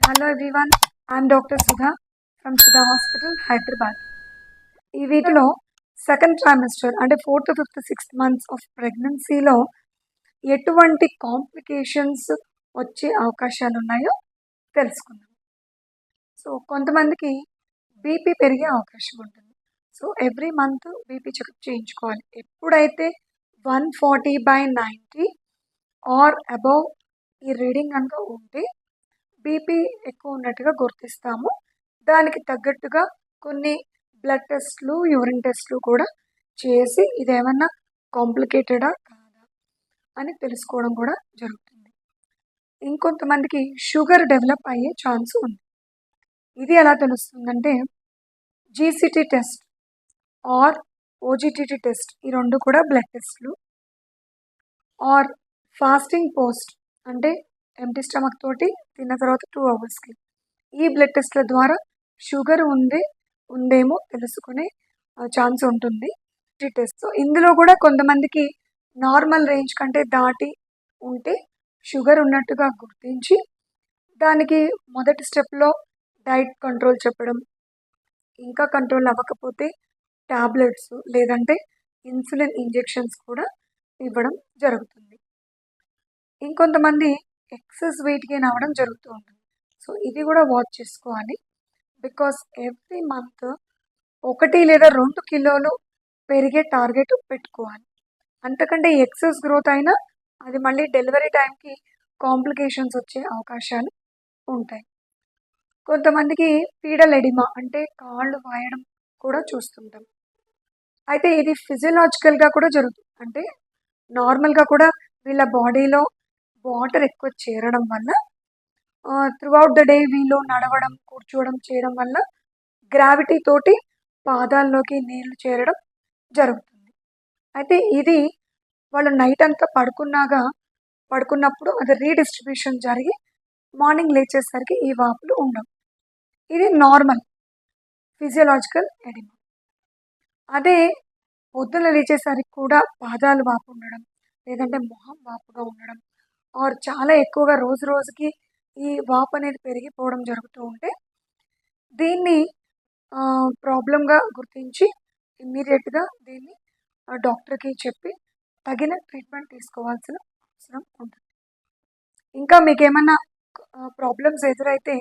Hello everyone, I'm Dr. Sudha from Sudha Hospital, Hyderabad. ఈ వీటిలో second trimester అంటే 4th, 5th, 6th months of ప్రెగ్నెన్సీలో ఎటువంటి complications వచ్చే అవకాశాలు ఉన్నాయో తెలుసుకుందాం. సో కొంతమందికి బీపీ పెరిగే అవకాశం ఉంటుంది. So every month BP checkup చేయించుకోవాలి. ఎప్పుడైతే 140/90 ఆర్ అబౌవ్ ఈ రీడింగ్ కనుక ఉంటే బీపీ ఎక్కువ ఉన్నట్టుగా గుర్తిస్తాము. దానికి తగ్గట్టుగా కొన్ని బ్లడ్ టెస్ట్లు, యూరిన్ టెస్ట్లు కూడా చేసి ఇదేమన్నా కాంప్లికేటెడా కాదా అని తెలుసుకోవడం కూడా జరుగుతుంది. ఇంకొంతమందికి షుగర్ డెవలప్ అయ్యే ఛాన్స్ ఉంది. ఇది ఎలా తెలుస్తుందంటే GCT test or OGTT test, ఈ రెండు కూడా బ్లడ్ టెస్ట్లు. ఆర్ ఫాస్టింగ్ పోస్ట్ అంటే ఎంటీ స్టమక్ తోటి తిన్న తర్వాత 2 అవర్స్కి ఈ బ్లడ్ టెస్ట్ల ద్వారా షుగర్ ఉందేమో తెలుసుకునే ఛాన్స్ ఉంటుంది. ఈ టెస్ట్ ఇందులో కూడా కొంతమందికి నార్మల్ రేంజ్ కంటే దాటి ఉంటే షుగర్ ఉన్నట్టుగా గుర్తించి దానికి మొదటి స్టెప్లో డైట్ కంట్రోల్ చెప్పడం, ఇంకా కంట్రోల్ అవ్వకపోతే టాబ్లెట్స్ లేదంటే ఇన్సులిన్ ఇంజెక్షన్స్ కూడా ఇవ్వడం జరుగుతుంది. ఇంకొంతమంది ఎక్సెస్ వెయిట్ గెయిన్ అవ్వడం జరుగుతూ ఉంటుంది. సో ఇది కూడా వాచ్ చేసుకోవాలి. బికాస్ ఎవ్రీ మంత్ 1 లేదా 2 కిలోలు పెరిగే టార్గెట్ పెట్టుకోవాలి. అంతకంటే ఎక్సెస్ గ్రోత్ అయినా అది మళ్ళీ డెలివరీ టైంకి కాంప్లికేషన్స్ వచ్చే అవకాశాలు ఉంటాయి. కొంతమందికి పీడల్ ఎడిమా అంటే కాళ్ళు వాయడం కూడా చూస్తుంటాం. అయితే ఇది ఫిజియలాజికల్గా కూడా జరుగుతుంది. అంటే నార్మల్గా కూడా వీళ్ళ బాడీలో వాటర్ ఎక్కువ చేరడం వల్ల త్రూఅవుట్ ద డే వీళ్ళు నడవడం, కూర్చోవడం చేయడం వల్ల గ్రావిటీ తోటి పాదాల్లోకి నీళ్లు చేరడం జరుగుతుంది. అయితే ఇది వాళ్ళు నైట్ అంతా పడుకున్నప్పుడు అది రీడిస్ట్రిబ్యూషన్ జరిగి మార్నింగ్ లేచేసరికి ఈ వాపులు ఉండవు. ఇది నార్మల్ ఫిజియలాజికల్ ఎడిమా. అదే పొద్దున లేచేసరికి కూడా పాదాలు వాపు ఉండడం, లేదంటే మొహం వాపుగా ఉండడం, ఆర్ చాలా ఎక్కువగా రోజు రోజుకి ఈ వాపు అనేది పెరిగిపోవడం జరుగుతూ ఉంటే దీన్ని ప్రాబ్లంగా గుర్తించి ఇమ్మీడియట్గా దీన్ని డాక్టర్కి చెప్పి తగిన ట్రీట్మెంట్ తీసుకోవాల్సిన అవసరం ఉంటుంది. ఇంకా మీకు ఏమన్నా ప్రాబ్లమ్స్ ఎదురైతే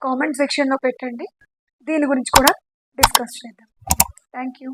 కామెంట్ సెక్షన్లో పెట్టండి. దీని గురించి కూడా డిస్కస్ చేద్దాం. Thank you.